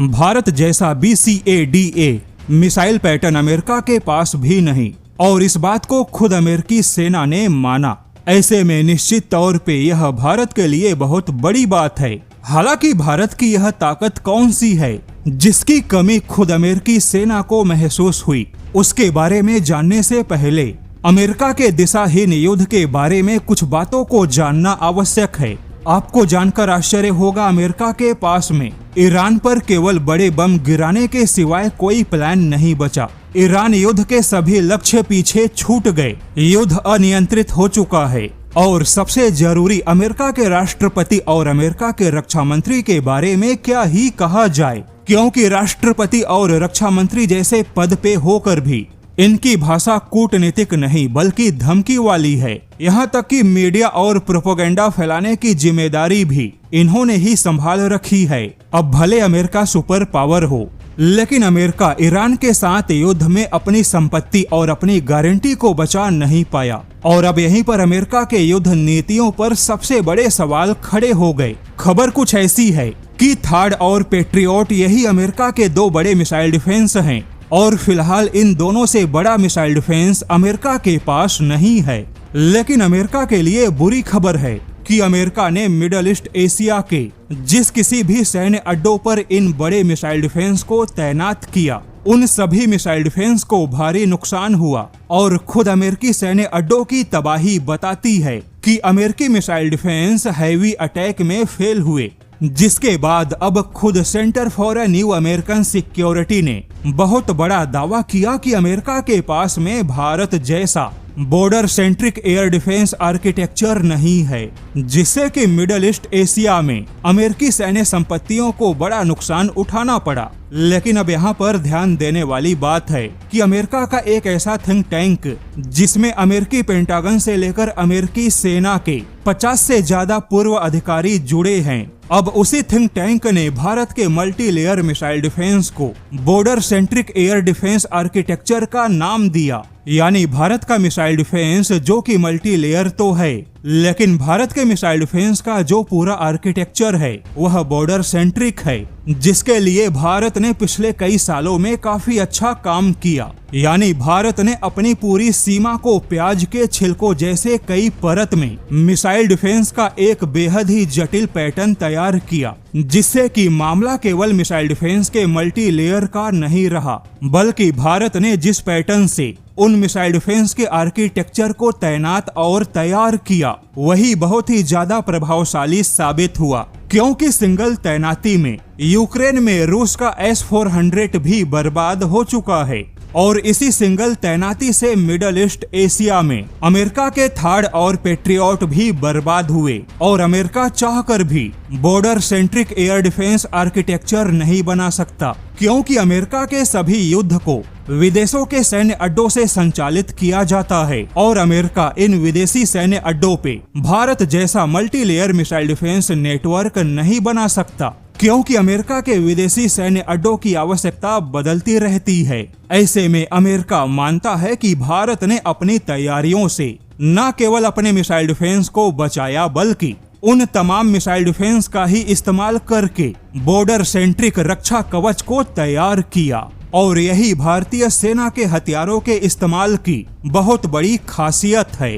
भारत जैसा BCADA missile pattern America के पास भी नहीं, और इस बात को खुद अमेरिकी सेना ने माना। ऐसे में निश्चित तौर पे यह भारत के लिए बहुत बड़ी बात है। हालांकि भारत की यह ताकत कौन सी है जिसकी कमी खुद अमेरिकी सेना को महसूस हुई, उसके बारे में जानने से पहले अमेरिका के दिशाहीन युद्ध के बारे में कुछ बातों को जानना आवश्यक है। आपको जानकर आश्चर्य होगा, अमेरिका के पास में ईरान पर केवल बड़े बम गिराने के सिवाय कोई प्लान नहीं बचा। ईरान युद्ध के सभी लक्ष्य पीछे छूट गए, युद्ध अनियंत्रित हो चुका है। और सबसे जरूरी, अमेरिका के राष्ट्रपति और अमेरिका के रक्षा मंत्री के बारे में क्या ही कहा जाए, क्योंकि राष्ट्रपति और रक्षा मंत्री जैसे पद पे होकर भी इनकी भाषा कूटनीतिक नहीं बल्कि धमकी वाली है। यहाँ तक कि मीडिया और प्रोपेगेंडा फैलाने की जिम्मेदारी भी इन्होंने ही संभाल रखी है। अब भले अमेरिका सुपर पावर हो, लेकिन अमेरिका ईरान के साथ युद्ध में अपनी संपत्ति और अपनी गारंटी को बचा नहीं पाया। और अब यहीं पर अमेरिका के युद्ध नीतियों पर सबसे बड़े सवाल खड़े हो गए। खबर कुछ ऐसी है कि थार्ड और पेट्रियोट यही अमेरिका के दो बड़े मिसाइल डिफेंस हैं, और फिलहाल इन दोनों से बड़ा मिसाइल डिफेंस अमेरिका के पास नहीं है। लेकिन अमेरिका के लिए बुरी खबर है कि अमेरिका ने मिडल ईस्ट एशिया के जिस किसी भी सैन्य अड्डों पर इन बड़े मिसाइल डिफेंस को तैनात किया, उन सभी मिसाइल डिफेंस को भारी नुकसान हुआ। और खुद अमेरिकी सैन्य अड्डों की तबाही बताती है कि अमेरिकी मिसाइल डिफेंस हैवी अटैक में फेल हुए, जिसके बाद अब खुद centre for a new American security ने बहुत बड़ा दावा किया कि अमेरिका के पास में भारत जैसा border centric air defence architecture नहीं है, जिससे कि मिडल ईस्ट एशिया में अमेरिकी सैन्य संपत्तियों को बड़ा नुकसान उठाना पड़ा। लेकिन अब यहाँ पर ध्यान देने वाली बात है कि अमेरिका का एक ऐसा थिंक टैंक जिसमें अमेरिकी पेंटागन से लेकर अमेरिकी सेना के 50 से ज्यादा पूर्व अधिकारी जुड़े हैं, अब उसी थिंक टैंक ने भारत के मल्टी लेयर मिसाइल डिफेंस को border centric air defence architecture का नाम दिया। यानी भारत का मिसाइल डिफेंस जो कि मल्टी लेयर तो है, लेकिन भारत के मिसाइल डिफेंस का जो पूरा आर्किटेक्चर है वह बॉर्डर सेंट्रिक है, जिसके लिए भारत ने पिछले कई सालों में काफी अच्छा काम किया। यानी भारत ने अपनी पूरी सीमा को प्याज के छिलकों जैसे कई परत में मिसाइल डिफेंस का एक बेहद ही जटिल पैटर्न तैयार किया, जिससे कि मामला केवल मिसाइल डिफेंस के मल्टी लेयर का नहीं रहा, बल्कि भारत ने जिस पैटर्न से उन मिसाइल डिफेंस के आर्किटेक्चर को तैनात और तैयार किया वही बहुत ही ज्यादा प्रभावशाली साबित हुआ। क्योंकि सिंगल तैनाती में यूक्रेन में रूस का S-400 भी बर्बाद हो चुका है, और इसी सिंगल तैनाती से मिडल ईस्ट एशिया में अमेरिका के थार्ड और पेट्रियोट भी बर्बाद हुए। और अमेरिका चाहकर भी border centric air defence architecture नहीं बना सकता, क्योंकि अमेरिका के सभी युद्ध को विदेशों के सैन्य अड्डों से संचालित किया जाता है, और अमेरिका इन विदेशी सैन्य अड्डों पे भारत जैसा multi layer missile defence network नहीं बना सकता, क्योंकि अमेरिका के विदेशी सैन्य अड्डों की आवश्यकता बदलती रहती है। ऐसे में अमेरिका मानता है कि भारत ने अपनी तैयारियों से न केवल अपने मिसाइल डिफेंस को बचाया, बल्कि उन तमाम मिसाइल डिफेंस का ही इस्तेमाल करके बॉर्डर सेंट्रिक रक्षा कवच को तैयार किया। और यही भारतीय सेना के हथियारों के इस्तेमाल की बहुत बड़ी खासियत है।